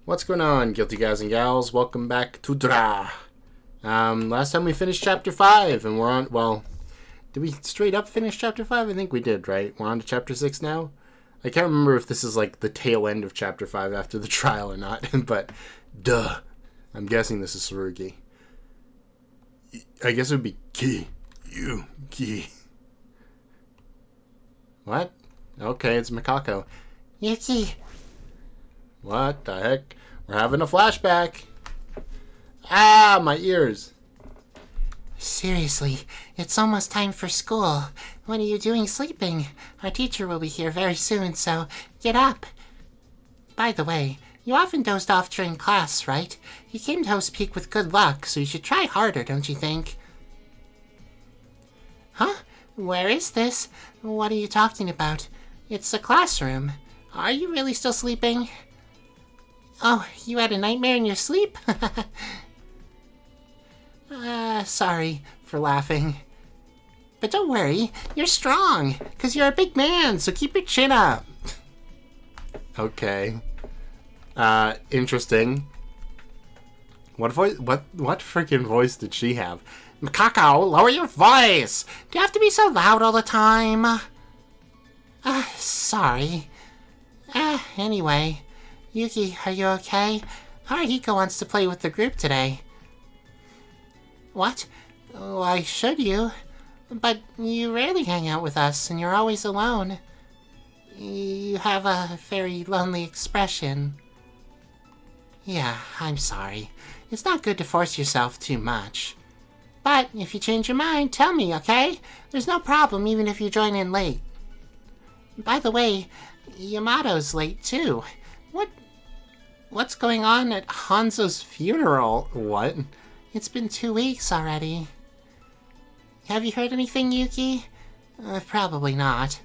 What's going on, guilty guys and gals? Welcome back to Dra. Last time we finished chapter 5, and we're on, well, did we straight up finish chapter 5? I think we did, right? We're on to chapter 6 now? I can't remember if this is like the tail end of chapter 5 after the trial or not, but duh. I'm guessing this is Tsurugi. I guess it would be Ki. What? Okay, it's Mikako. Yuki. What the heck? We're having a flashback. Ah, my ears. Seriously, it's almost time for school. What are you doing sleeping? Our teacher will be here very soon, so get up. By the way, you often dozed off during class, right? You came to Host Peak with good luck, so you should try harder, don't you think? Huh? Where is this? What are you talking about? It's the classroom. Are you really still sleeping? Oh, you had a nightmare in your sleep? Sorry for laughing. But don't worry, you're strong, because you're a big man, so keep your chin up. Okay. Interesting. What voice? What freaking voice did she have? Mikako, lower your voice! Do you have to be so loud all the time? Sorry. Anyway, Yuki, are you okay? Haruhiko wants to play with the group today. What? Why should you? But you rarely hang out with us, and you're always alone. You have a very lonely expression. Yeah, I'm sorry. It's not good to force yourself too much. But if you change your mind, tell me, okay? There's no problem even if you join in late. By the way, Yamato's late too. What's going on at Hanzo's funeral? What? It's been 2 weeks already. Have you heard anything, Yuki? Probably not.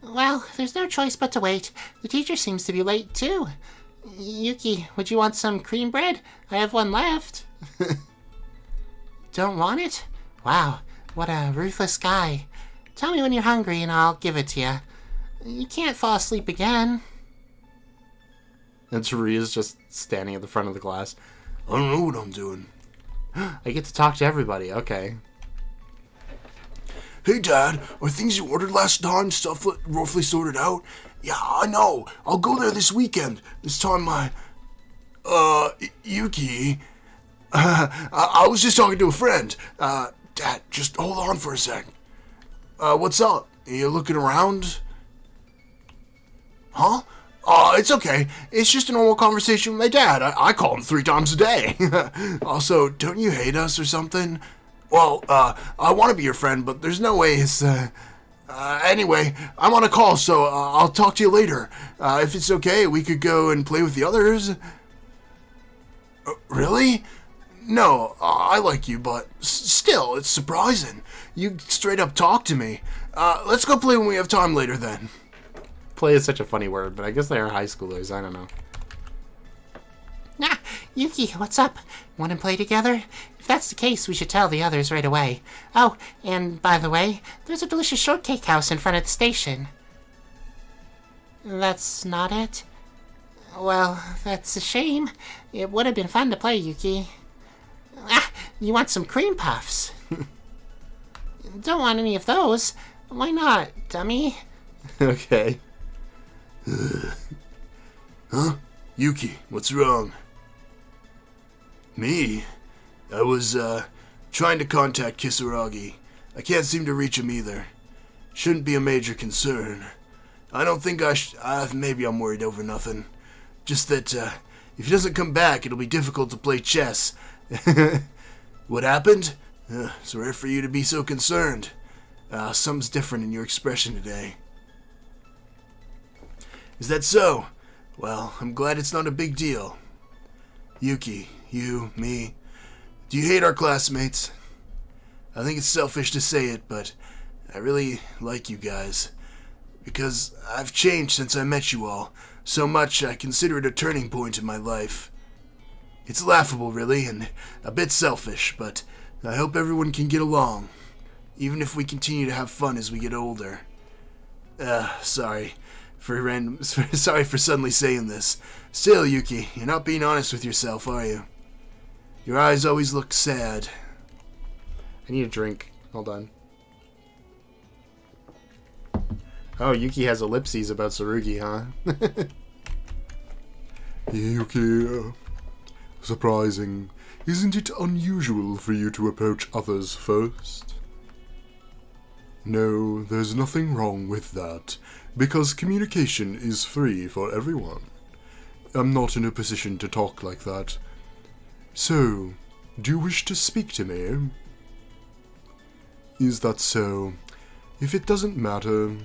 Well, there's no choice but to wait. The teacher seems to be late too. Yuki, would you want some cream bread? I have one left. Don't want it? Wow, what a ruthless guy. Tell me when you're hungry and I'll give it to you. You can't fall asleep again. And Tsurugi's just standing at the front of the class. I don't know what I'm doing. I get to talk to everybody, okay. Hey, Dad, are things you ordered last time stuff roughly sorted out? Yeah, I know. I'll go there this weekend. This time Yuki. I was just talking to a friend. Dad, just hold on for a sec. What's up? Are you looking around? Huh? It's okay. It's just a normal conversation with my dad. I call him 3 times a day. Also, don't you hate us or something? Well, I want to be your friend, but there's no way it's, anyway, I'm on a call, so I'll talk to you later. If it's okay, we could go and play with the others. Really? No, I like you, but still, it's surprising. You straight up talk to me. Let's go play when we have time later then. Play is such a funny word, but I guess they are high schoolers. I don't know. Ah, Yuki, what's up? Want to play together? If that's the case, we should tell the others right away. Oh, and by the way, there's a delicious shortcake house in front of the station. That's not it? Well, that's a shame. It would have been fun to play, Yuki. Ah, you want some cream puffs? Don't want any of those. Why not, dummy? Okay. Huh? Yuki, what's wrong? Me? I was, trying to contact Kisaragi. I can't seem to reach him either. Shouldn't be a major concern. I don't think maybe I'm worried over nothing. Just that, if he doesn't come back, it'll be difficult to play chess. What happened? It's rare for you to be so concerned. Something's different in your expression today. Is that so? Well, I'm glad it's not a big deal. Yuki, you, me, do you hate our classmates? I think it's selfish to say it, but I really like you guys. Because I've changed since I met you all. So much I consider it a turning point in my life. It's laughable, really, and a bit selfish, but I hope everyone can get along. Even if we continue to have fun as we get older. Sorry. Sorry for suddenly saying this. Still, Yuki, you're not being honest with yourself, are you? Your eyes always look sad. I need a drink. Hold on. Oh, Yuki has ellipses about Tsurugi, huh? Yuki, surprising. Isn't it unusual for you to approach others first? No, there's nothing wrong with that, because communication is free for everyone. I'm not in a position to talk like that. So, do you wish to speak to me? Is that so? If it doesn't matter...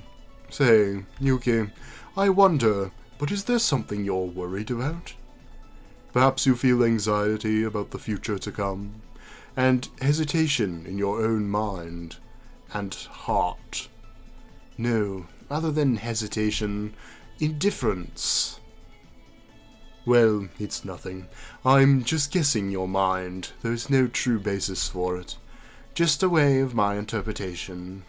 Say, Yuki, I wonder, but is there something you're worried about? Perhaps you feel anxiety about the future to come, and hesitation in your own mind and heart. No, rather than hesitation, indifference. Well, it's nothing. I'm just guessing your mind. There's no true basis for it. Just a way of my interpretation.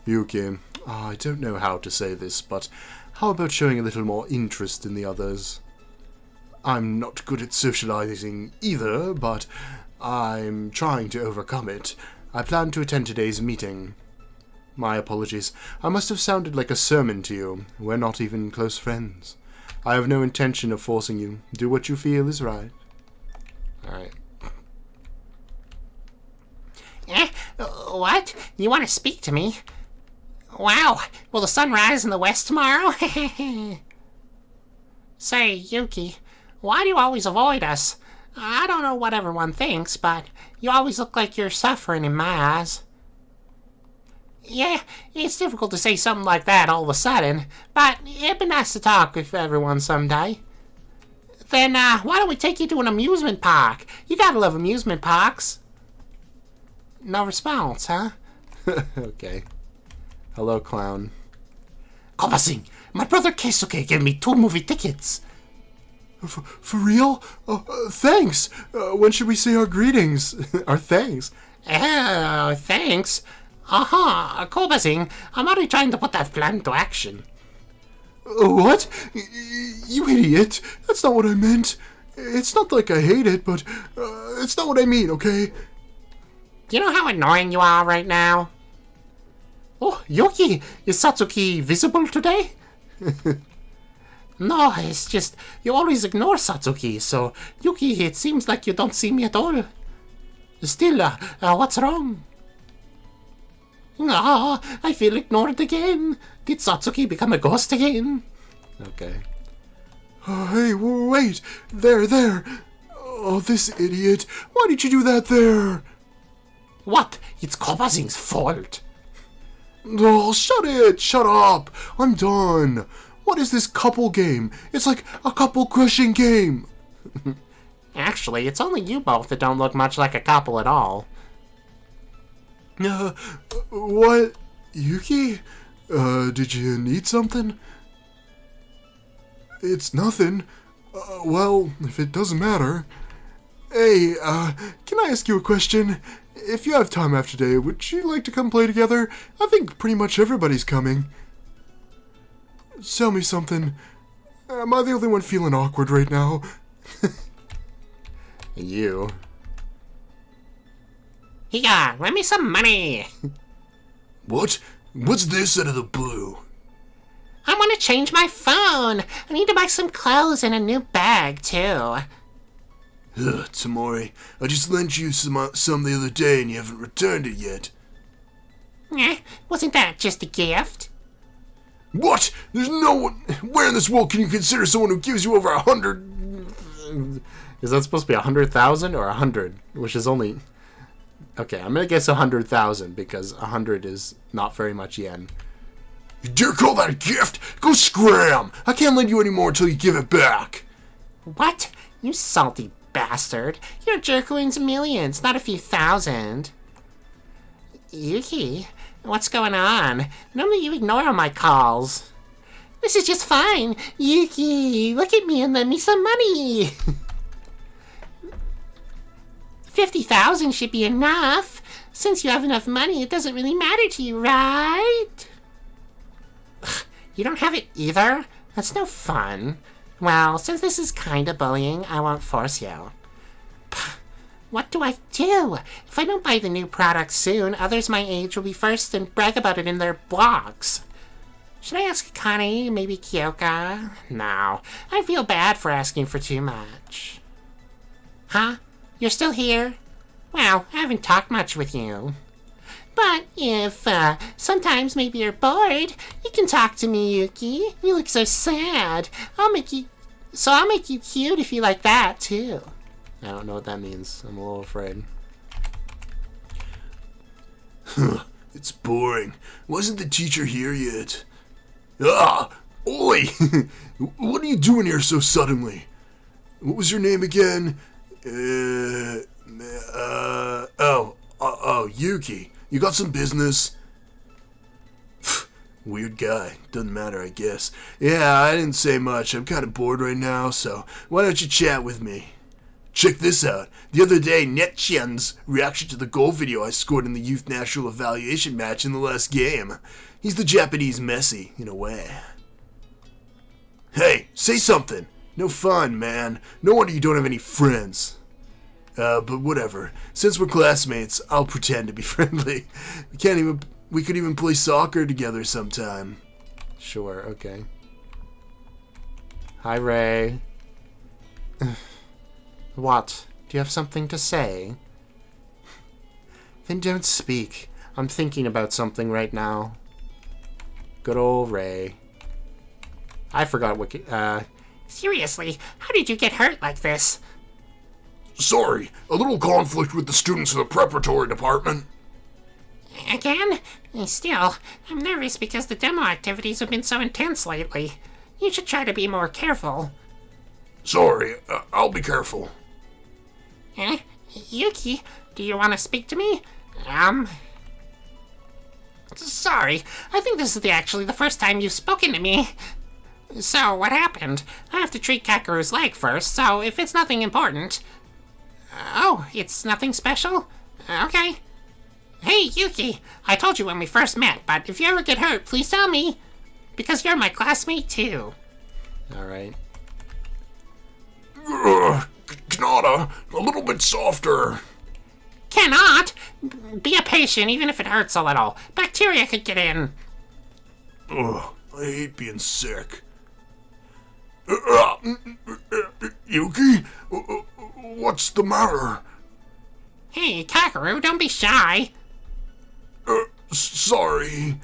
Yuki, I don't know how to say this, but how about showing a little more interest in the others? I'm not good at socializing either, but I'm trying to overcome it. I plan to attend today's meeting. My apologies. I must have sounded like a sermon to you. We're not even close friends. I have no intention of forcing you. Do what you feel is right. Alright. What? You want to speak to me? Wow, will the sun rise in the west tomorrow? Say, Yuki, why do you always avoid us? I don't know what everyone thinks, but you always look like you're suffering in my eyes. Yeah, it's difficult to say something like that all of a sudden, but it'd be nice to talk with everyone someday. Then, why don't we take you to an amusement park? You gotta love amusement parks. No response, huh? Okay. Hello, clown. Koba-sing, my brother Keisuke gave me 2 movie tickets. For real? Thanks! When should we say our greetings? Our thanks? Thanks. Koba-sing, I'm already trying to put that plan into action. What? You idiot! That's not what I meant. It's not like I hate it, but it's not what I mean, okay? Do you know how annoying you are right now? Oh, Yuki, is Satsuki visible today? No, it's just, you always ignore Satsuki, so, Yuki, it seems like you don't see me at all. Still, what's wrong? Oh, I feel ignored again. Did Satsuki become a ghost again? Okay. Hey, wait! There! Oh, this idiot! Why did you do that there? What? It's Koba-sing's fault. Oh, shut it! Shut up! I'm done! What is this couple game? It's like a couple crushing game! Actually, it's only you both that don't look much like a couple at all. What? Yuki? Did you need something? It's nothing. Well, if it doesn't matter. Hey, can I ask you a question? If you have time after today, would you like to come play together? I think pretty much everybody's coming. Tell me something. Am I the only one feeling awkward right now? You. Here, lend me some money. What? What's this out of the blue? I want to change my phone. I need to buy some clothes and a new bag, too. Tamori, I just lent you some the other day and you haven't returned it yet. Wasn't that just a gift? What? There's no one... Where in this world can you consider someone who gives you over 100... Is that supposed to be 100,000 or 100? Which is only... Okay, I'm gonna guess 100,000 because 100 is not very much yen. You dare call that a gift? Go scram! I can't lend you any more until you give it back. What? You salty bastard. Your jerk wins millions, not a few thousand. Yuki, what's going on? Normally you ignore all my calls. This is just fine. Yuki, look at me and lend me some money. 50,000 should be enough. Since you have enough money, it doesn't really matter to you, right? You don't have it either? That's no fun. Well, since this is kinda bullying, I won't force you. What do I do? If I don't buy the new product soon, others my age will be first and brag about it in their blogs. Should I ask Connie, maybe Kyoka? No, I feel bad for asking for too much. Huh? You're still here? Well, I haven't talked much with you. But if, sometimes maybe you're bored, you can talk to me, Yuki. You look so sad. I'll make you cute if you like that, too. I don't know what that means. I'm a little afraid. It's boring. Wasn't the teacher here yet? Ah! Oi! What are you doing here so suddenly? What was your name again? Yuki. You got some business? Weird guy. Doesn't matter, I guess. Yeah, I didn't say much. I'm kind of bored right now, so why don't you chat with me? Check this out. The other day, Netchan's reaction to the goal video I scored in the Youth National Evaluation match in the last game. He's the Japanese Messi, in a way. Hey, say something. No fun, man. No wonder you don't have any friends. But whatever. Since we're classmates, I'll pretend to be friendly. We could even play soccer together sometime. Sure, okay. Hi, Ray. What? Do you have something to say? Then don't speak. I'm thinking about something right now. Good old Ray. I forgot what... Seriously, how did you get hurt like this? Sorry, a little conflict with the students in the preparatory department. Again? Still, I'm nervous because the demo activities have been so intense lately. You should try to be more careful. Sorry, I'll be careful. Yuki, do you want to speak to me? Sorry, I think this is actually the first time you've spoken to me. So, what happened? I have to treat Kakeru's leg first, so if it's nothing important... Oh, it's nothing special? Okay. Hey, Yuki, I told you when we first met, but if you ever get hurt, please tell me. Because you're my classmate, too. Alright. Kanata, a little bit softer. Cannot! Be a patient, even if it hurts a little. Bacteria could get in. Ugh, I hate being sick. Yuki? What's the matter? Hey, Kakeru, don't be shy. Sorry.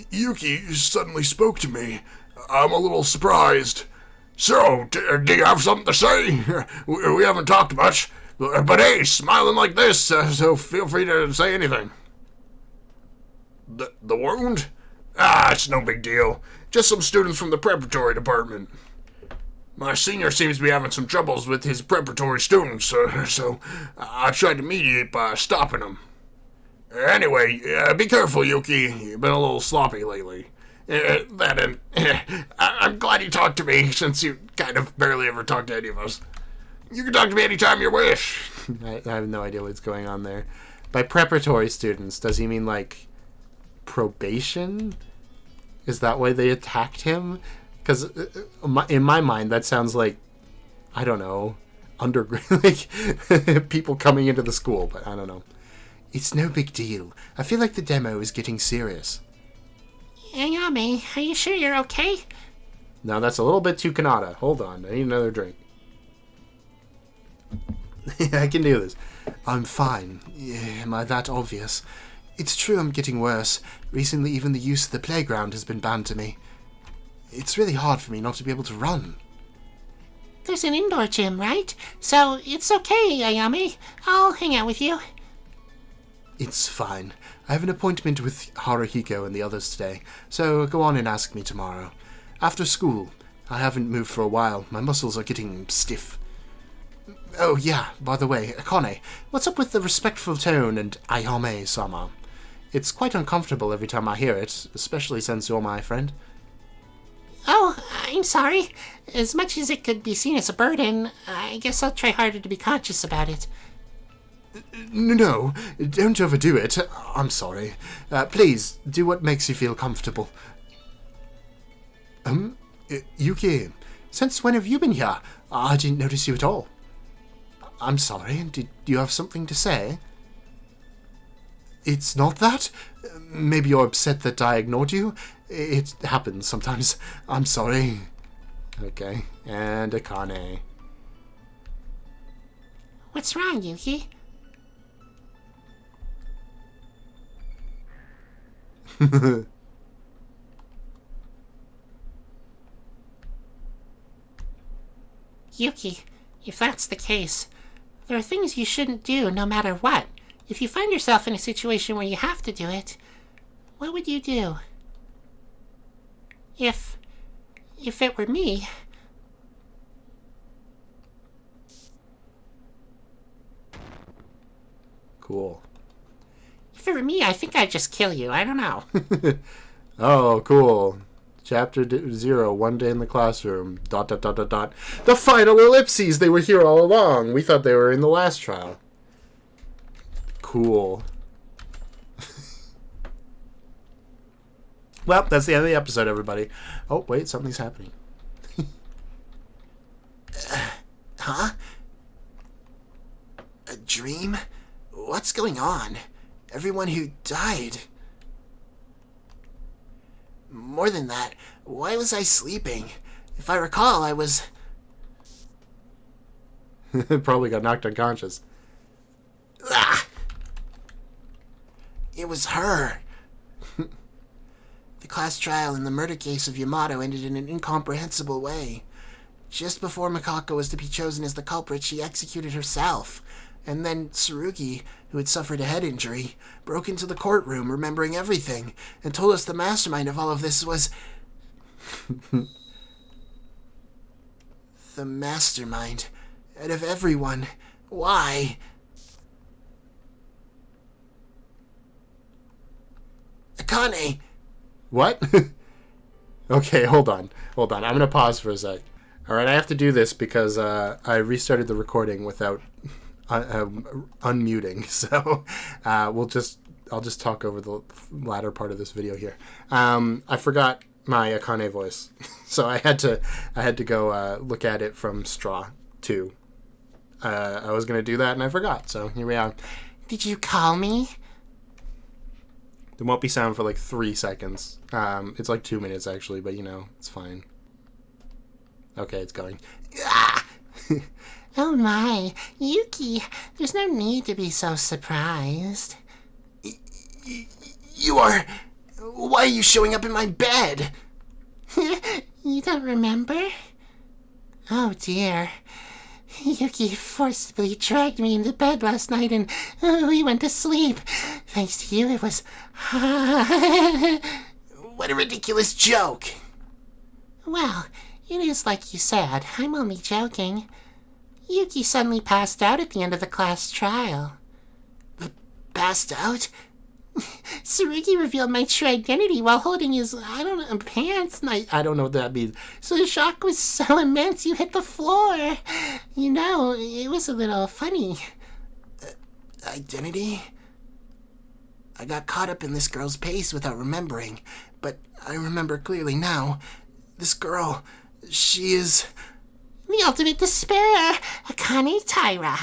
Yuki suddenly spoke to me. I'm a little surprised. So, do you have something to say? We haven't talked much, but hey, smiling like this, so feel free to say anything. The wound? It's no big deal. Just some students from the preparatory department. My senior seems to be having some troubles with his preparatory students, so I tried to mediate by stopping them. Anyway, be careful, Yuki. You've been a little sloppy lately. I'm glad you talked to me, since you kind of barely ever talk to any of us. You can talk to me anytime you wish. I have no idea what's going on there. By preparatory students, does he mean, like, probation? Is that why they attacked him? Because in my mind, that sounds like, I don't know, underground, like, people coming into the school, but I don't know. It's no big deal. I feel like the demo is getting serious. Ayame, are you sure you're okay? No, that's a little bit too Kanata. Hold on, I need another drink. I can do this. I'm fine. Am I that obvious? It's true I'm getting worse. Recently, even the use of the playground has been banned to me. It's really hard for me not to be able to run. There's an indoor gym, right? So it's okay, Ayame. I'll hang out with you. It's fine. I have an appointment with Haruhiko and the others today, so go on and ask me tomorrow. After school. I haven't moved for a while. My muscles are getting stiff. Oh yeah, by the way, Akane, what's up with the respectful tone and Ayame-sama? It's quite uncomfortable every time I hear it, especially since you're my friend. Oh, I'm sorry. As much as it could be seen as a burden, I guess I'll try harder to be conscious about it. No, don't overdo it. I'm sorry. Please, do what makes you feel comfortable. Yuki, since when have you been here? I didn't notice you at all. I'm sorry, did you have something to say? It's not that? Maybe you're upset that I ignored you? It happens sometimes. I'm sorry. Okay, and Akane. What's wrong, Yuki? Yuki, if that's the case, there are things you shouldn't do no matter what. If you find yourself in a situation where you have to do it, what would you do? If it were me... Cool. If it were me, I think I'd just kill you. I don't know. Oh, cool. Chapter 0, one day in the classroom. ... The final ellipses! They were here all along. We thought they were in the last trial. Cool. Well, that's the end of the episode, everybody. Oh, wait, something's happening. Huh? A dream? What's going on? Everyone who died. More than that, why was I sleeping? If I recall, I was... Probably got knocked unconscious. Ah! It was her. The class trial in the murder case of Yamato ended in an incomprehensible way. Just before Mikako was to be chosen as the culprit, she executed herself. And then Tsurugi, who had suffered a head injury, broke into the courtroom, remembering everything, and told us the mastermind of all of this was... The mastermind. Out of everyone. Why? Akane! What? Okay, hold on. I'm gonna pause for a sec. Alright, I have to do this because I restarted the recording without unmuting, so I'll just talk over the latter part of this video here. I forgot my Akane voice, so I had to go look at it from Straw 2. I was gonna do that and I forgot, so here we are. Did you call me? There won't be sound for like 3 seconds. It's like 2 minutes actually, but it's fine. Okay, it's going. Ah! Oh my, Yuki, there's no need to be so surprised. You are... Why are you showing up in my bed? You don't remember? Oh dear. Yuki forcibly dragged me into bed last night and we went to sleep. Thanks to you, it was... What a ridiculous joke. Well, it is like you said. I'm only joking. Yuki suddenly passed out at the end of the class trial. Passed out? Tsurugi revealed my true identity while holding his, pants. I don't know what that means. So the shock was so immense you hit the floor. It was a little funny. Identity? I got caught up in this girl's pace without remembering, but I remember clearly now. This girl, she is... The ultimate despair, Akane Taira.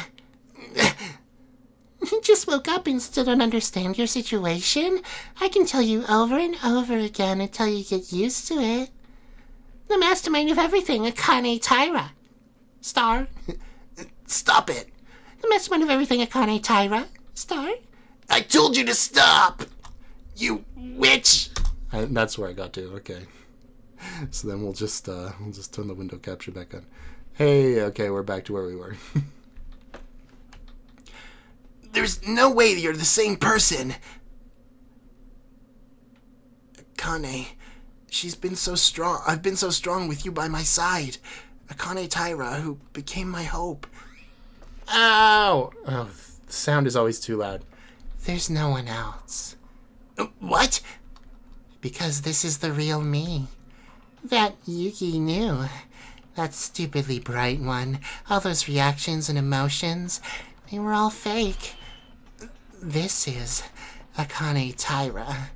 You just woke up and still don't understand your situation? I can tell you over and over again until you get used to it. The mastermind of everything, Akane Taira. Star. Stop it. The mastermind of everything, Akane Taira. Star. I told you to stop! You witch! That's where I got to, okay. So then we'll just turn the window capture back on. Hey, okay, we're back to where we were. There's no way you're the same person. Akane, she's been so strong. I've been so strong with you by my side. Akane Taira, who became my hope. Ow! Oh, the sound is always too loud. There's no one else. What? Because this is the real me. That Yuki knew. That stupidly bright one. All those reactions and emotions. They were all fake. This is Akane Taira.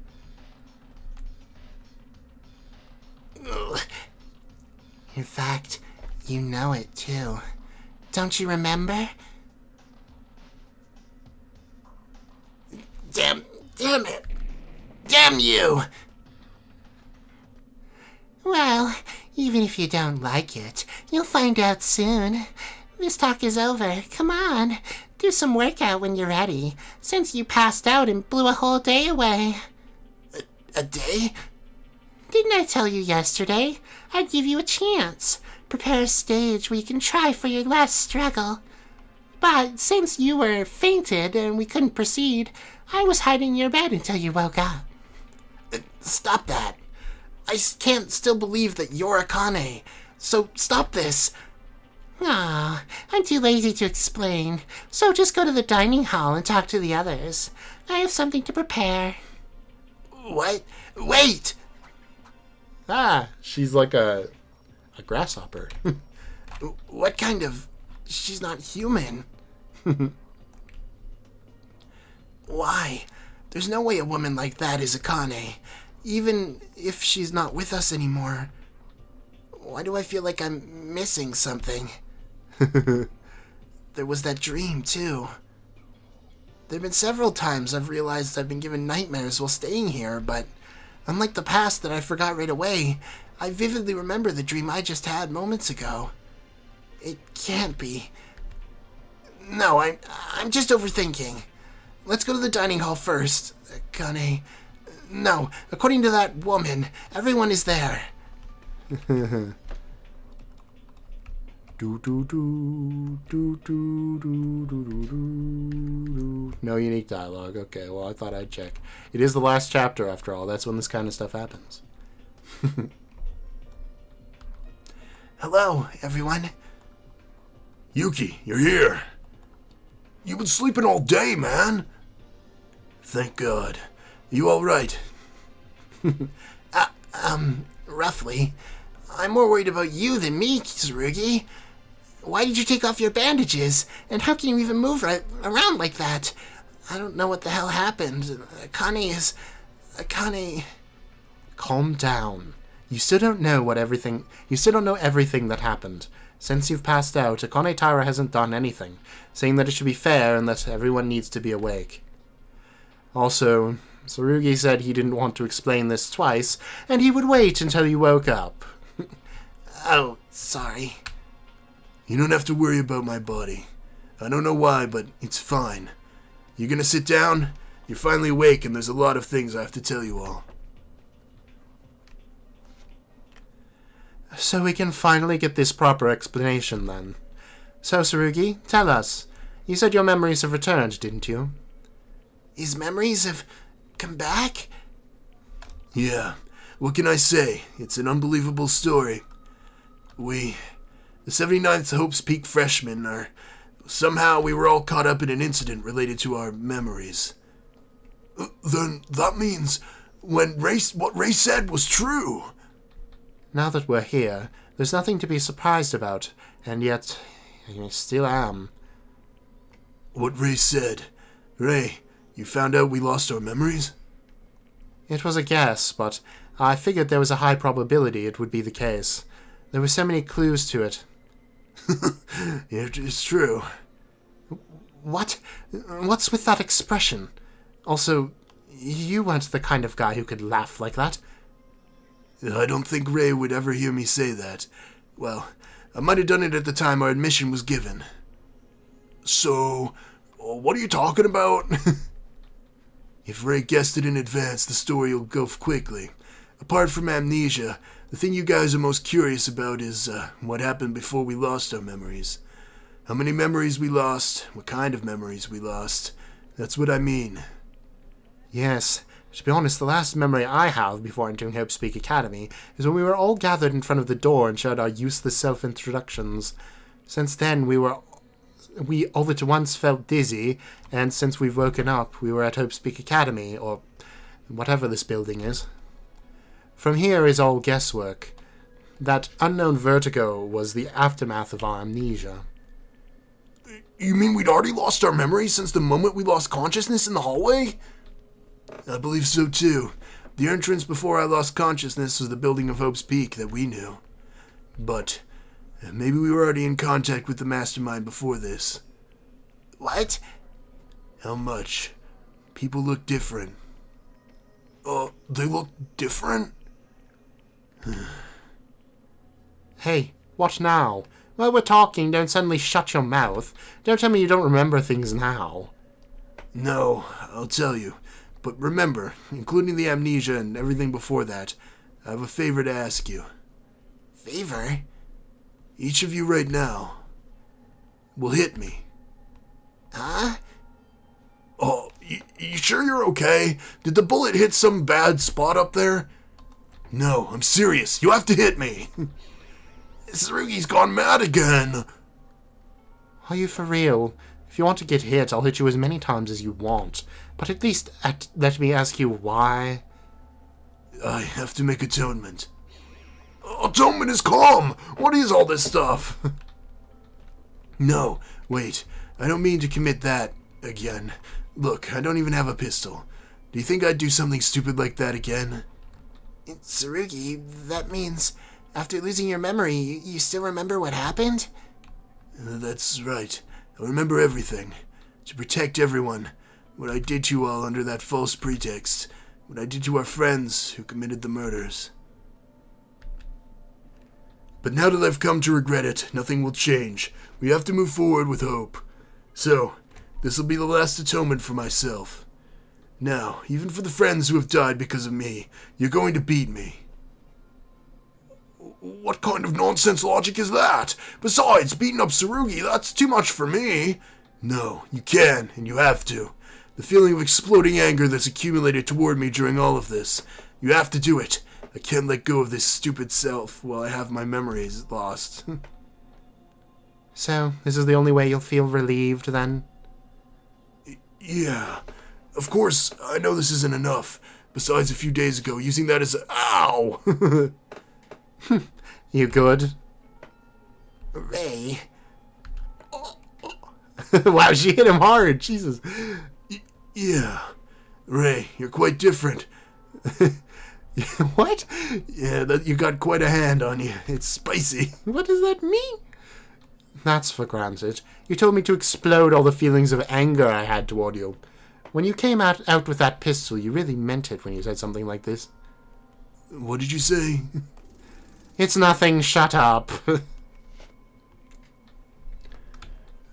In fact, you know it too. Don't you remember? Damn it! Damn you! Well, even if you don't like it, you'll find out soon. This talk is over. Come on, do some workout when you're ready, since you passed out and blew a whole day away. A day? Didn't I tell you yesterday? I'd give you a chance. Prepare a stage where you can try for your last struggle. But since you were fainted and we couldn't proceed, I was hiding in your bed until you woke up. Stop that. I can't still believe that you're Akane. So stop this. Aw, I'm too lazy to explain, so just go to the dining hall and talk to the others. I have something to prepare. What? Wait! Ah, she's like a grasshopper. What kind of... She's not human. Why? There's no way a woman like that is Akane. Even if she's not with us anymore. Why do I feel like I'm missing something? There was that dream, too. There have been several times I've realized I've been given nightmares while staying here, but unlike the past that I forgot right away, I vividly remember the dream I just had moments ago. It can't be. No, I'm just overthinking. Let's go to the dining hall first. Akane. No, according to that woman, everyone is there. No unique dialogue. Okay, well, I thought I'd check. It is the last chapter, after all. That's when this kind of stuff happens. Hello, everyone. Yuki, you're here. You've been sleeping all day, man. Thank God. You all right? Roughly. I'm more worried about you than me, Tsurugi. Why did you take off your bandages? And how can you even move around like that? I don't know what the hell happened. Akane... Calm down. You still don't know everything that happened. Since you've passed out, Akane Taira hasn't done anything, saying that it should be fair and that everyone needs to be awake. Also, Tsurugi said he didn't want to explain this twice, and he would wait until you woke up. Oh, sorry. You don't have to worry about my body. I don't know why, but it's fine. You gonna sit down? You're finally awake, and there's a lot of things I have to tell you all. So we can finally get this proper explanation, then. So, Tsurugi, tell us. You said your memories have returned, didn't you? His memories have come back? Yeah, what can I say? It's an unbelievable story. The 79th Hope's Peak freshmen somehow we were all caught up in an incident related to our memories. Then that means what Ray said was true. Now that we're here, there's nothing to be surprised about, and yet I still am. What Ray said. Ray, you found out we lost our memories? It was a guess, but I figured there was a high probability it would be the case. There were so many clues to it. It's true. What? What's with that expression? Also, you weren't the kind of guy who could laugh like that. I don't think Ray would ever hear me say that. Well, I might have done it at the time our admission was given. So, what are you talking about? If Ray guessed it in advance, the story will go quickly. Apart from amnesia, the thing you guys are most curious about is what happened before we lost our memories. How many memories we lost, what kind of memories we lost. That's what I mean. Yes. To be honest, the last memory I have before entering Hope Speak Academy is when we were all gathered in front of the door and shared our useless self-introductions. Since then, we all at once felt dizzy, and since we've woken up, we were at Hope Speak Academy, or whatever this building is. From here is all guesswork. That unknown vertigo was the aftermath of our amnesia. You mean we'd already lost our memories since the moment we lost consciousness in the hallway? I believe so too. The entrance before I lost consciousness was the building of Hope's Peak that we knew. But maybe we were already in contact with the mastermind before this. What? How much? People look different. They look different? Hey, what now? While we're talking, don't suddenly shut your mouth. Don't tell me you don't remember things now. No, I'll tell you. But remember, including the amnesia and everything before that, I have a favor to ask you. Favor? Each of you right now will hit me. Huh? Oh, you sure you're okay? Did the bullet hit some bad spot up there? No, I'm serious. You have to hit me. Tsurugi's gone mad again. Are you for real? If you want to get hit, I'll hit you as many times as you want. But at least let me ask you why. I have to make atonement. Atonement is calm! What is all this stuff? No, wait. I don't mean to commit that again. Look, I don't even have a pistol. Do you think I'd do something stupid like that again? Tsurugi, that means after losing your memory, you still remember what happened? That's right. I remember everything. To protect everyone. What I did to you all under that false pretext. What I did to our friends who committed the murders. But now that I've come to regret it, nothing will change. We have to move forward with hope. So, this will be the last atonement for myself. Now, even for the friends who have died because of me, you're going to beat me. What kind of nonsense logic is that? Besides, beating up Tsurugi, that's too much for me. No, you can, and you have to. The feeling of exploding anger that's accumulated toward me during all of this. You have to do it. I can't let go of this stupid self while I have my memories lost. So, this is the only way you'll feel relieved, then? Yeah. Of course, I know this isn't enough. Besides, a few days ago, using that as a... Ow! You good? Ray. Wow, she hit him hard. Jesus. Yeah. Ray, you're quite different. What? Yeah, you got quite a hand on you. It's spicy. What does that mean? That's for granted. You told me to explode all the feelings of anger I had toward you. When you came out with that pistol, you really meant it when you said something like this. What did you say? It's nothing, shut up.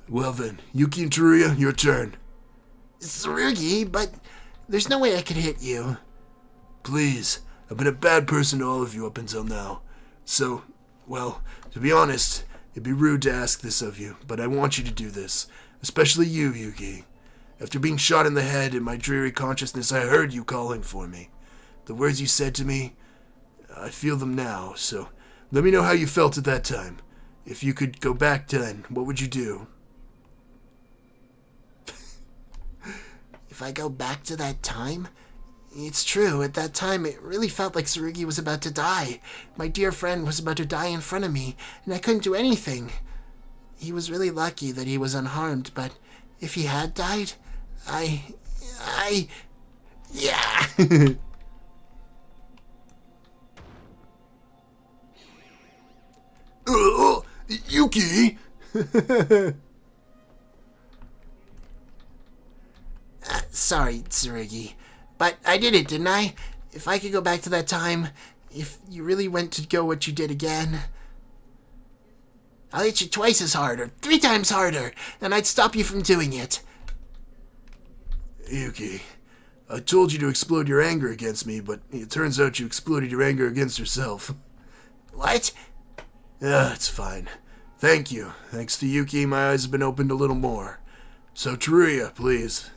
Well then, Yuki and Teruya, your turn. Tsurugi, but there's no way I could hit you. Please, I've been a bad person to all of you up until now. So, well, to be honest, it'd be rude to ask this of you, but I want you to do this. Especially you, Yuki. After being shot in the head in my dreary consciousness, I heard you calling for me. The words you said to me, I feel them now, so let me know how you felt at that time. If you could go back then, what would you do? If I go back to that time? It's true, at that time it really felt like Tsurugi was about to die. My dear friend was about to die in front of me, and I couldn't do anything. He was really lucky that he was unharmed, but if he had died, yeah. Yuki! Sorry, Tsurugi. But I did it, didn't I? If I could go back to that time, if you really went to go what you did again, I'll hit you twice as hard, or 3 times harder, and I'd stop you from doing it. Yuki, I told you to explode your anger against me, but it turns out you exploded your anger against yourself. What? Yeah, it's fine. Thank you. Thanks to Yuki, my eyes have been opened a little more. So, Teruya, please.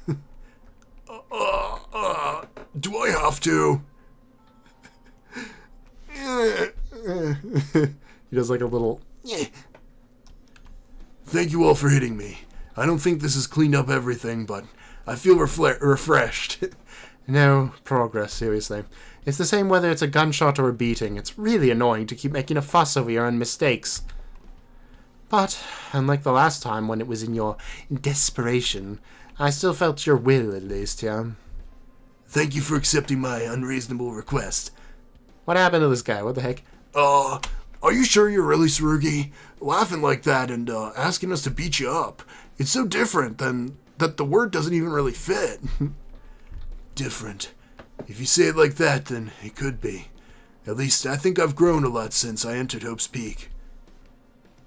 Do I have to? He does like a little... Thank you all for hitting me. I don't think this has cleaned up everything, but I feel refreshed. No progress, seriously. It's the same whether it's a gunshot or a beating. It's really annoying to keep making a fuss over your own mistakes. But, unlike the last time when it was in your desperation, I still felt your will, at least, yeah? Thank you for accepting my unreasonable request. What happened to this guy? What the heck? Are you sure you're really Tsurugi? Laughing like that and asking us to beat you up. It's so different than that the word doesn't even really fit. Different. If you say it like that, then it could be. At least I think I've grown a lot since I entered Hope's Peak.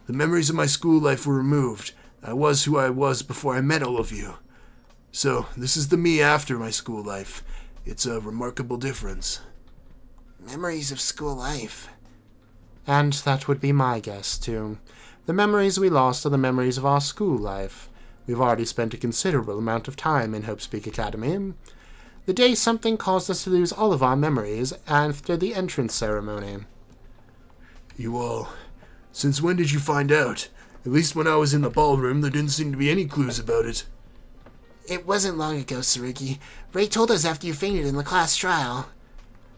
The memories of my school life were removed. I was who I was before I met all of you. So, this is the me after my school life. It's a remarkable difference. Memories of school life. And that would be my guess, too. The memories we lost are the memories of our school life. We've already spent a considerable amount of time in Hope's Peak Academy. The day something caused us to lose all of our memories after the entrance ceremony. You all... Since when did you find out? At least when I was in the ballroom, there didn't seem to be any clues about it. It wasn't long ago, Tsurugi. Ray told us after you fainted in the class trial.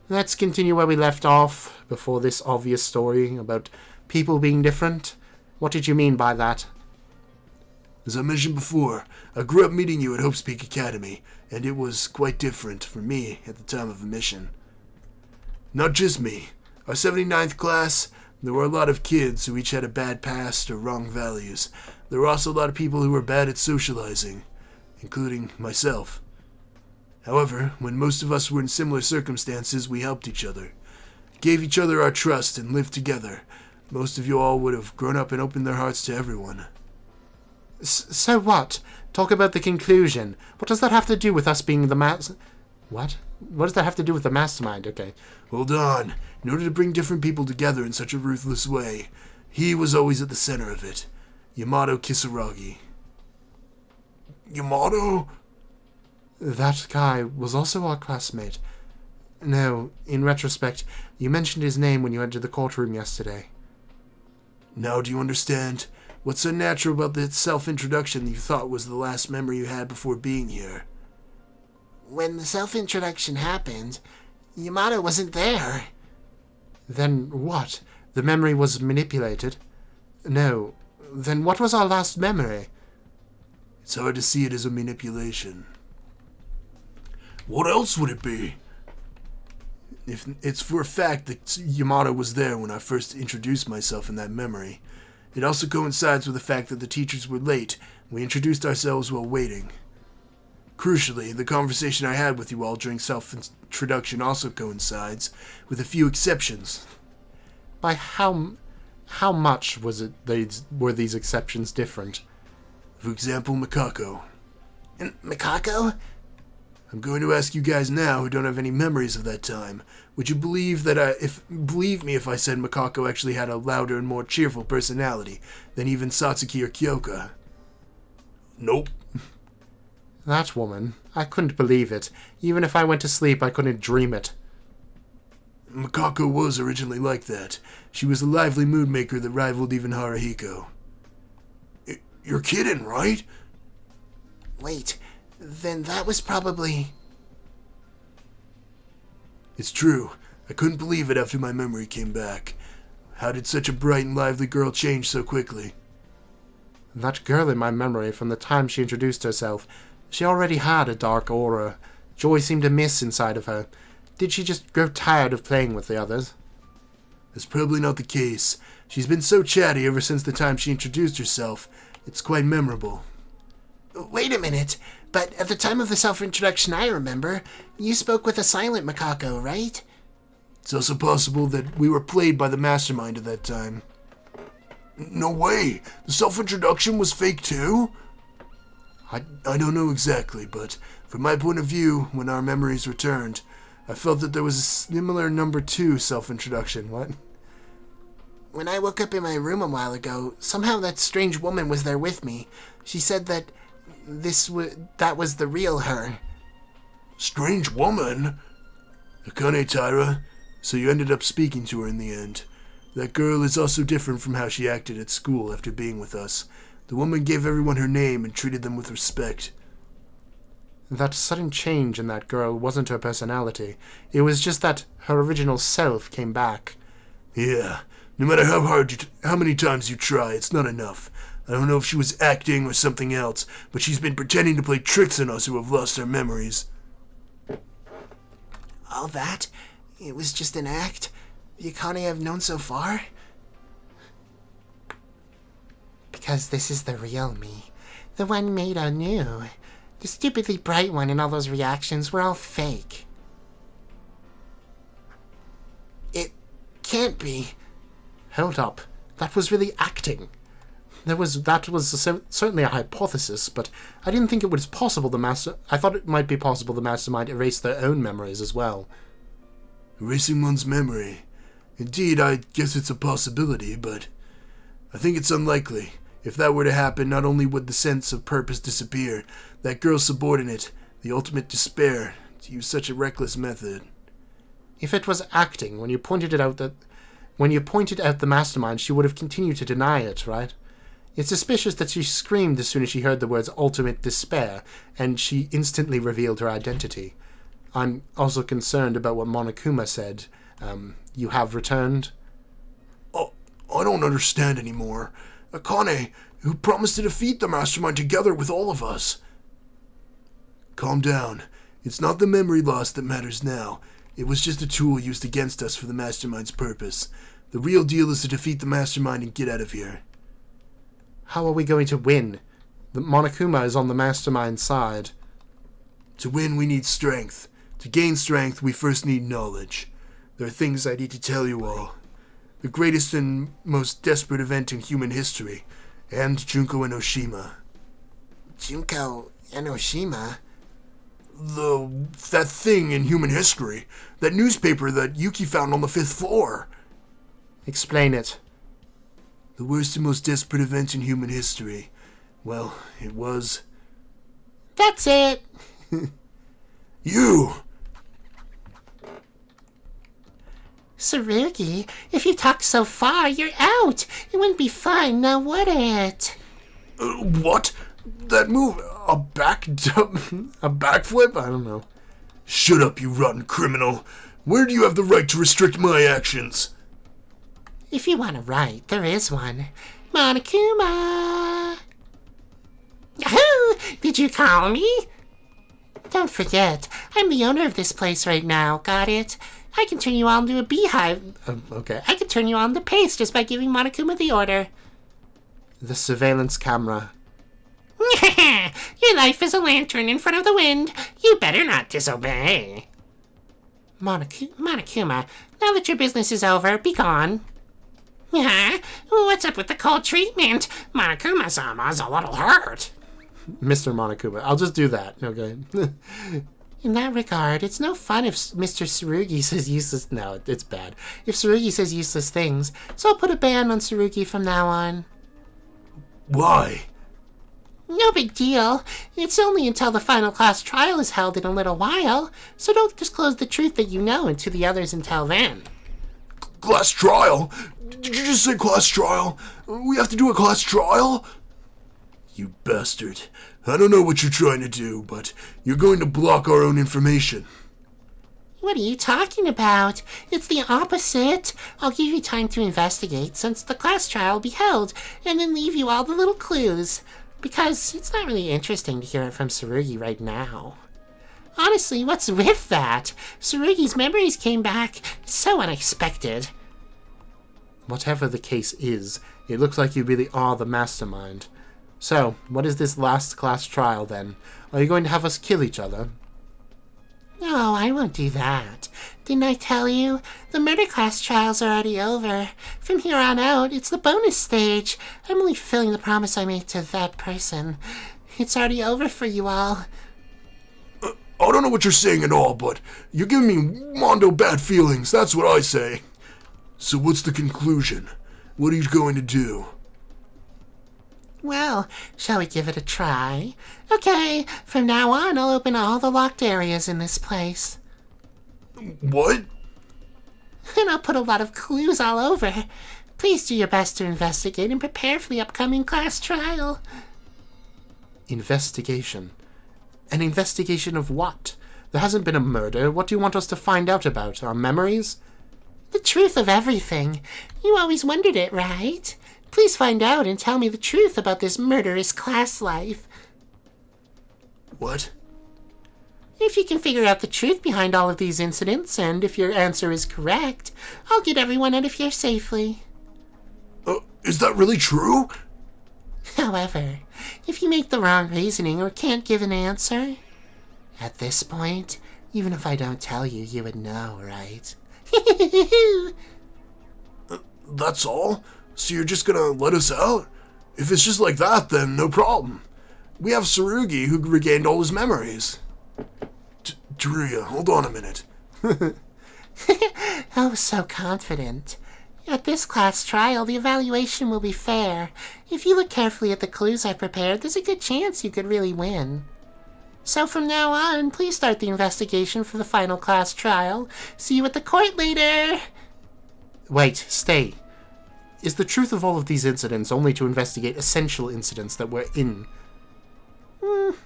Let's continue where we left off, before this obvious story about people being different. What did you mean by that? As I mentioned before, I grew up meeting you at Hope's Peak Academy, and it was quite different for me at the time of admission. Not just me. Our 79th class, there were a lot of kids who each had a bad past or wrong values. There were also a lot of people who were bad at socializing, including myself. However, when most of us were in similar circumstances, we helped each other, gave each other our trust, and lived together. Most of you all would have grown up and opened their hearts to everyone. So what? Talk about the conclusion. What does that have to do with us being the What? What does that have to do with the mastermind? Okay. Hold on. In order to bring different people together in such a ruthless way, he was always at the center of it. Yamato Kisaragi. Yamato? That guy was also our classmate. No, in retrospect, you mentioned his name when you entered the courtroom yesterday. Now do you understand? What's so natural about the self-introduction that you thought was the last memory you had before being here? When the self-introduction happened, Yamato wasn't there. Then what? The memory was manipulated? No. Then what was our last memory? It's hard to see it as a manipulation. What else would it be? If it's for a fact that Yamato was there when I first introduced myself in that memory. It also coincides with the fact that the teachers were late. We introduced ourselves while waiting. Crucially, the conversation I had with you all during self-introduction also coincides, with a few exceptions. By how much were these exceptions different? For example, Mikako. And Mikako? I'm going to ask you guys now who don't have any memories of that time. Would you believe believe me if I said Mikako actually had a louder and more cheerful personality than even Satsuki or Kyoka? Nope. That woman. I couldn't believe it. Even if I went to sleep, I couldn't dream it. Mikako was originally like that. She was a lively mood maker that rivaled even Haruhiko. You're kidding, right? Wait, then that was probably... It's true. I couldn't believe it after my memory came back. How did such a bright and lively girl change so quickly? That girl in my memory, from the time she introduced herself, she already had a dark aura. Joy seemed to miss inside of her. Did she just grow tired of playing with the others? That's probably not the case. She's been so chatty ever since the time she introduced herself. It's quite memorable. Wait a minute, but at the time of the self-introduction I remember, you spoke with a silent Mikako, right? It's also possible that we were played by the mastermind at that time. No way! The self-introduction was fake too? I don't know exactly, but from my point of view, when our memories returned, I felt that there was a similar number 2 self-introduction. What? When I woke up in my room a while ago, somehow that strange woman was there with me. She said that that was the real her. Strange woman? Akane Taira? So you ended up speaking to her in the end. That girl is also different from how she acted at school after being with us. The woman gave everyone her name and treated them with respect. That sudden change in that girl wasn't her personality. It was just that her original self came back. Yeah, no matter how many times you try, it's not enough. I don't know if she was acting or something else, but she's been pretending to play tricks on us who have lost our memories. All that? It was just an act? The Akane I've known so far? Because this is the real me. The one made anew. The stupidly bright one and all those reactions were all fake. It can't be. Hold up. That was really acting. That was certainly a hypothesis, but I didn't think it was possible I thought it might be possible the mastermind erased their own memories as well. Erasing one's memory. Indeed, I guess it's a possibility, but I think it's unlikely. If that were to happen, not only would the sense of purpose disappear, that girl's subordinate, the ultimate despair, to use such a reckless method. If it was acting, when you pointed out the mastermind, she would have continued to deny it, right? It's suspicious that she screamed as soon as she heard the words ultimate despair, and she instantly revealed her identity. I'm also concerned about what Monokuma said. You have returned? Oh, I don't understand anymore. Akane, who promised to defeat the mastermind together with all of us. Calm down. It's not the memory loss that matters now. It was just a tool used against us for the mastermind's purpose. The real deal is to defeat the mastermind and get out of here. How are we going to win? The Monokuma is on the mastermind's side. To win, we need strength. To gain strength, we first need knowledge. There are things I need to tell you all. The greatest and most desperate event in human history, and Junko Enoshima. Junko Enoshima? That thing in human history. That newspaper that Yuki found on the 5th floor. Explain it. The worst and most desperate event in human history. Well, it was... That's it! You! Tsurugi, if you talk so far, you're out. It wouldn't be fun, now would it? What? That move? A backflip? I don't know. Shut up, you rotten criminal. Where do you have the right to restrict my actions? If you want a right, there is one. Monokuma! Yahoo! Did you call me? Don't forget, I'm the owner of this place right now, got it? I can turn you all into a beehive. Okay. I can turn you all into paste just by giving Monokuma the order. The surveillance camera. Your life is a lantern in front of the wind. You better not disobey. Monokuma, now that your business is over, be gone. What's up with the cold treatment? Monokuma-sama's a little hurt. Mr. Monokuma. I'll just do that, okay? In that regard, it's no fun if Mr. Tsurugi says useless... No, it's bad. If Tsurugi says useless things, so I'll put a ban on Tsurugi from now on. Why? No big deal. It's only until the final class trial is held in a little while, so don't disclose the truth that you know to the others until then. Class trial? Did you just say class trial? We have to do a class trial? You bastard. I don't know what you're trying to do, but you're going to block our own information. What are you talking about? It's the opposite. I'll give you time to investigate since the class trial will be held, and then leave you all the little clues. Because it's not really interesting to hear it from Tsurugi right now. Honestly, what's with that? Tsurugi's memories came back. It's so unexpected. Whatever the case is, it looks like you really are the mastermind. So, what is this last class trial then? Are you going to have us kill each other? No, I won't do that. Didn't I tell you? The murder class trial's already over. From here on out, it's the bonus stage. I'm only fulfilling the promise I made to that person. It's already over for you all. I don't know what you're saying at all, but you're giving me Mondo bad feelings, that's what I say. So what's the conclusion? What are you going to do? Well, shall we give it a try? Okay, from now on I'll open all the locked areas in this place. What? And I'll put a lot of clues all over. Please do your best to investigate and prepare for the upcoming class trial. Investigation? An investigation of what? There hasn't been a murder. What do you want us to find out about? Our memories? The truth of everything. You always wondered it, right? Please find out and tell me the truth about this murderous class life. What? If you can figure out the truth behind all of these incidents, and if your answer is correct, I'll get everyone out of here safely. Is that really true? However, if you make the wrong reasoning or can't give an answer, at this point, even if I don't tell you, you would know, right? That's all? So you're just gonna let us out? If it's just like that, then no problem. We have Tsurugi who regained all his memories. Teruya, hold on a minute. Oh, so confident. At this class trial, the evaluation will be fair. If you look carefully at the clues I've prepared, there's a good chance you could really win. So from now on, please start the investigation for the final class trial. See you at the court later! Wait, stay. Is the truth of all of these incidents only to investigate essential incidents that we're in?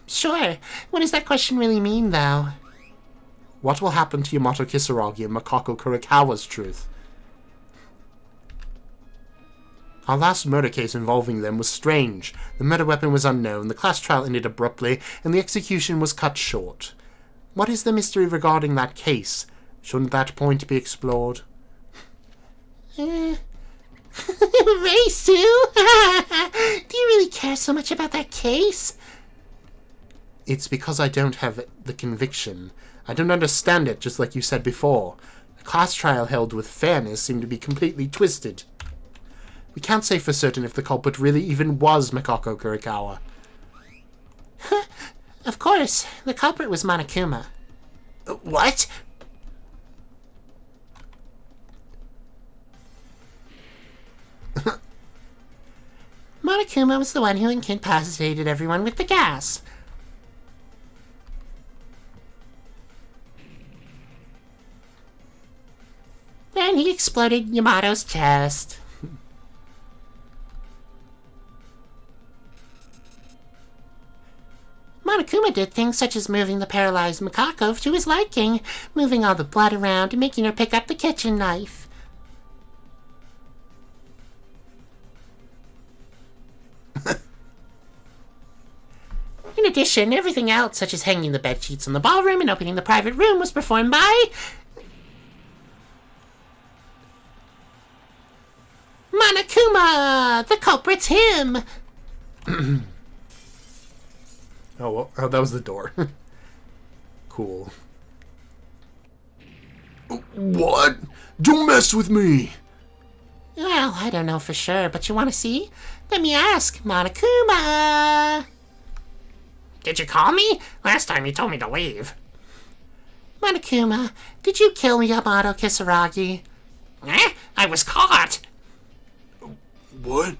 Sure. What does that question really mean, though? What will happen to Yamato Kisaragi and Makako Kurikawa's truth? Our last murder case involving them was strange. The murder weapon was unknown, the class trial ended abruptly, and the execution was cut short. What is the mystery regarding that case? Shouldn't that point be explored? Ray Sue? Do you really care so much about that case? It's because I don't have the conviction. I don't understand it, just like you said before. The class trial held with fairness seemed to be completely twisted. We can't say for certain if the culprit really even was Makako Kurikawa. Of course, the culprit was Monokuma. What? Monokuma was the one who incapacitated everyone with the gas. Then he exploded Yamato's chest. Monokuma did things such as moving the paralyzed Makako to his liking, moving all the blood around and making her pick up the kitchen knife. In addition, everything else, such as hanging the bedsheets in the ballroom and opening the private room, was performed by Monokuma! The culprit's him! Oh, that was the door. Cool. What? Don't mess with me! Well, I don't know for sure, but you want to see? Let me ask, Monokuma! Did you call me? Last time you told me to leave. Monokuma, did you kill Yamato Kisaragi? I was caught! What?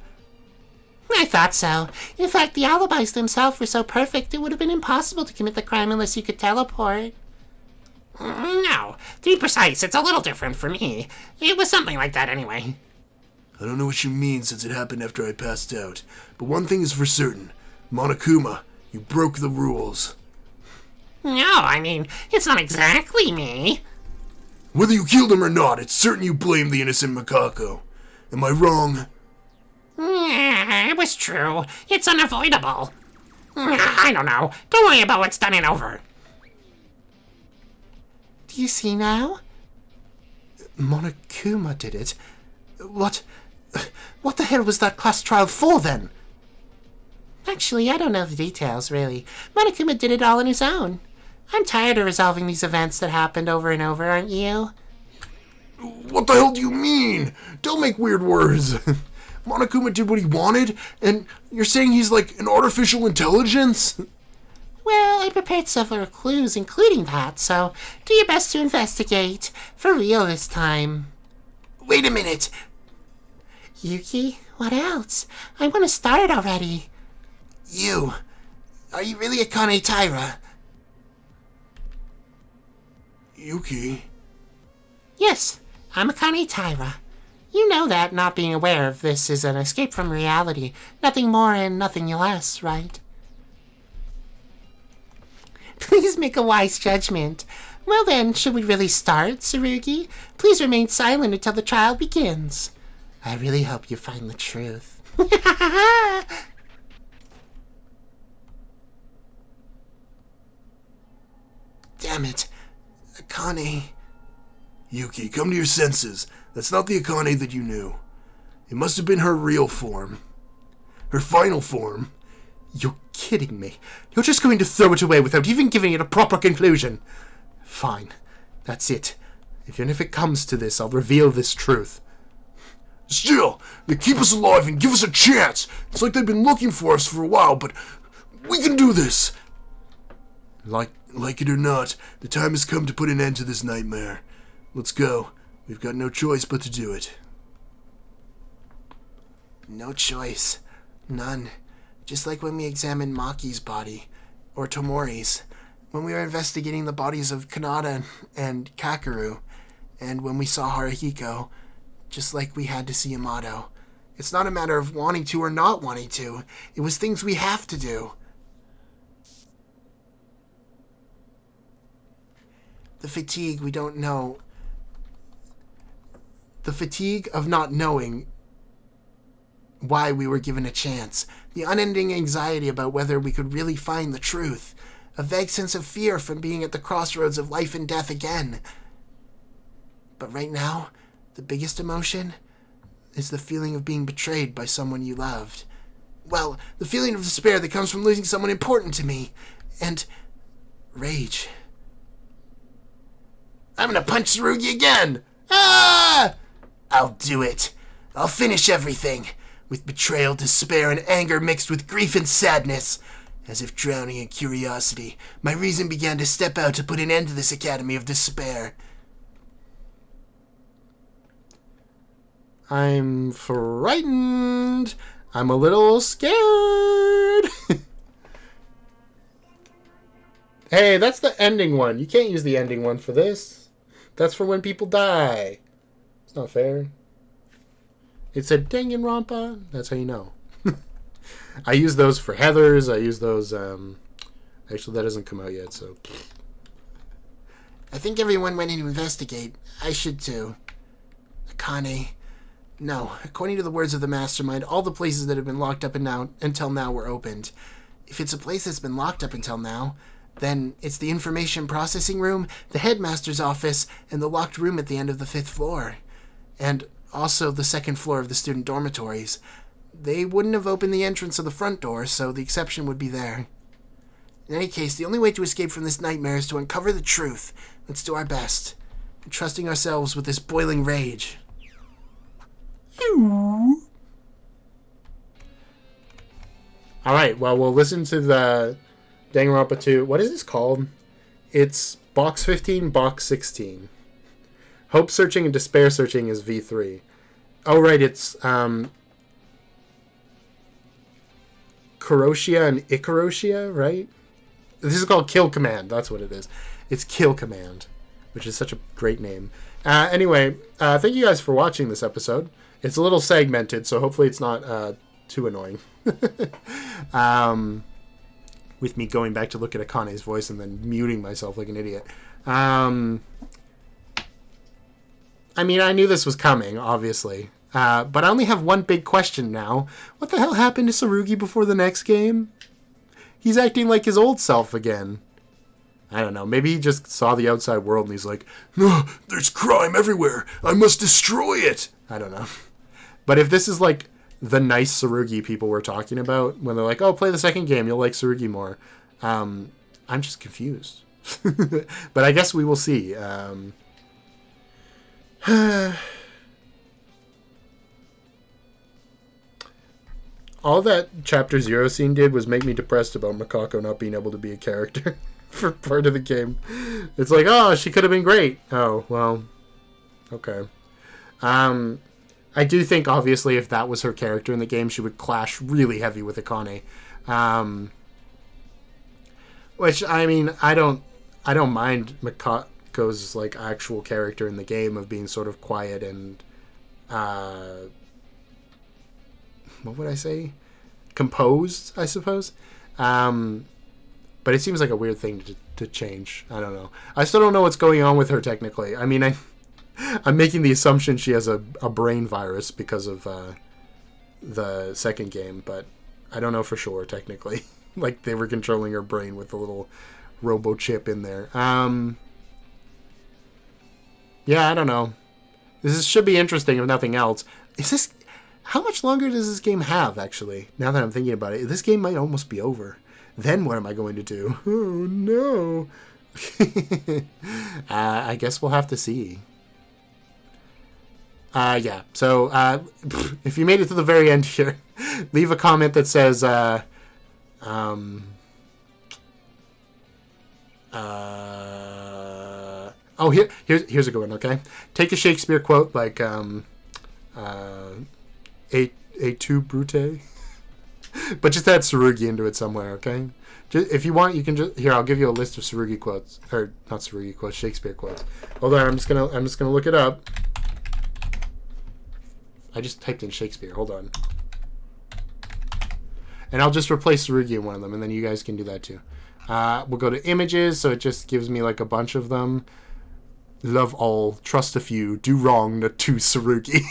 I thought so. In fact, the alibis themselves were so perfect, it would have been impossible to commit the crime unless you could teleport. No. To be precise, it's a little different for me. It was something like that anyway. I don't know what you mean since it happened after I passed out, but one thing is for certain. Monokuma, you broke the rules. No, I mean, it's not exactly me. Whether you killed him or not, it's certain you blamed the innocent Makako. Am I wrong? Yeah, it was true. It's unavoidable. I don't know. Don't worry about what's done and over. Do you see now? Monokuma did it. What the hell was that class trial for, then? Actually, I don't know the details, really. Monokuma did it all on his own. I'm tired of resolving these events that happened over and over, aren't you? What the hell do you mean? Don't make weird words. Monokuma did what he wanted, and you're saying he's like an artificial intelligence? Well, I prepared several clues, including that, so do your best to investigate. For real this time. Wait a minute. Yuki, what else? I want to start already. Are you really a Kane Taira? Yuki? Yes, I'm a Kane Taira. You know that not being aware of this is an escape from reality. Nothing more and nothing less, right? Please make a wise judgment. Well then, should we really start, Tsurugi? Please remain silent until the trial begins. I really hope you find the truth. damn it. Akane. Yuki, come to your senses. That's not the Akane that you knew. It must have been her real form. Her final form. You're kidding me. You're just going to throw it away without even giving it a proper conclusion. Fine. That's it. Even if it comes to this, I'll reveal this truth. Still, they keep us alive and give us a chance. It's like they've been looking for us for a while, but we can do this. Like it or not, the time has come to put an end to this nightmare. Let's go. We've got no choice but to do it. No choice. None. Just like when we examined Maki's body, or Tomori's, when we were investigating the bodies of Kanata and Kakeru, and when we saw Haruhiko, just like we had to see Yamato. It's not a matter of wanting to or not wanting to. It was things we have to do. The fatigue we don't know. The fatigue of not knowing why we were given a chance. The unending anxiety about whether we could really find the truth. A vague sense of fear from being at the crossroads of life and death again. But right now, the biggest emotion is the feeling of being betrayed by someone you loved. Well, the feeling of despair that comes from losing someone important to me. And rage. I'm gonna punch Tsurugi again! Ah! I'll do it. I'll finish everything. With betrayal, despair, and anger mixed with grief and sadness. As if drowning in curiosity, my reason began to step out to put an end to this academy of despair. I'm frightened. I'm a little scared. Hey, that's the ending one. You can't use the ending one for this. That's for when people die. It's not fair. It said Danganronpa. That's how you know. I use those for Heathers. I use those... Actually, that doesn't come out yet, so... I think everyone went in to investigate. I should too. Akane. No, according to the words of the mastermind, all the places that have been locked up until now were opened. If it's a place that's been locked up until now, then it's the information processing room, the headmaster's office, and the locked room at the end of the 5th floor. And also the 2nd floor of the student dormitories. They wouldn't have opened the entrance of the front door, so the exception would be there. In any case, the only way to escape from this nightmare is to uncover the truth. Let's do our best. Trusting ourselves with this boiling rage. Alright, well, we'll listen to the Danganronpa 2. What is this called? It's Box 15, Box 16. Hope Searching and Despair Searching is V3. Oh, right, it's Kuroshia and Ikaroshia, right? This is called Kill Command. That's what it is. It's Kill Command, which is such a great name. Anyway, thank you guys for watching this episode. It's a little segmented, so hopefully it's not too annoying. With me going back to look at Akane's voice and then muting myself like an idiot. I mean, I knew this was coming, obviously. But I only have one big question now. What the hell happened to Tsurugi before the next game? He's acting like his old self again. I don't know. Maybe he just saw the outside world and he's like, no, there's crime everywhere. I must destroy it. I don't know. But if this is like the nice Tsurugi people were talking about, when they're like, oh, play the second game, you'll like Tsurugi more. I'm just confused. But I guess we will see. All that Chapter 0 scene did was make me depressed about Makako not being able to be a character for part of the game. It's like, oh, she could have been great. Oh, well, okay. I do think, obviously, if that was her character in the game, she would clash really heavy with Akane. Which, I mean, I don't mind Makako's, like, actual character in the game of being sort of quiet and, what would I say? Composed, I suppose. But it seems like a weird thing to change. I don't know. I still don't know what's going on with her technically. I mean, I'm making the assumption she has a brain virus because of the second game, but I don't know for sure technically. Like they were controlling her brain with a little robo-chip in there. Yeah, I don't know. Should be interesting if nothing else. How much longer does this game have, actually? Now that I'm thinking about it, this game might almost be over. Then what am I going to do? Oh, no. I guess we'll have to see. Yeah, so if you made it to the very end here, leave a comment that says, here's a good one, okay? Take a Shakespeare quote like, et tu, Brute? But just add Tsurugi into it somewhere, okay? If you want, you can just... Here, I'll give you a list of Tsurugi quotes. Or, not Tsurugi quotes, Shakespeare quotes. Hold on, I'm just gonna look it up. I just typed in Shakespeare. Hold on. And I'll just replace Tsurugi in one of them, and then you guys can do that too. We'll go to images, so it just gives me like a bunch of them. Love all, trust a few, do wrong, not to Tsurugi.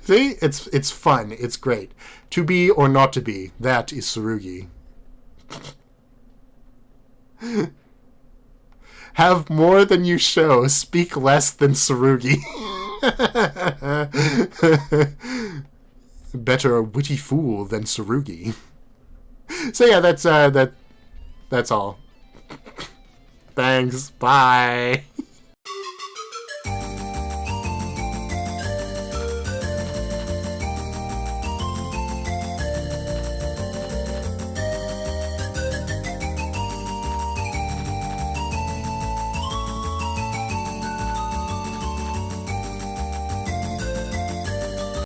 See? It's fun. It's great. To be or not to be, that is Tsurugi. Have more than you show, speak less than Tsurugi. Better a witty fool than Tsurugi. So yeah, that's all. Thanks. Bye.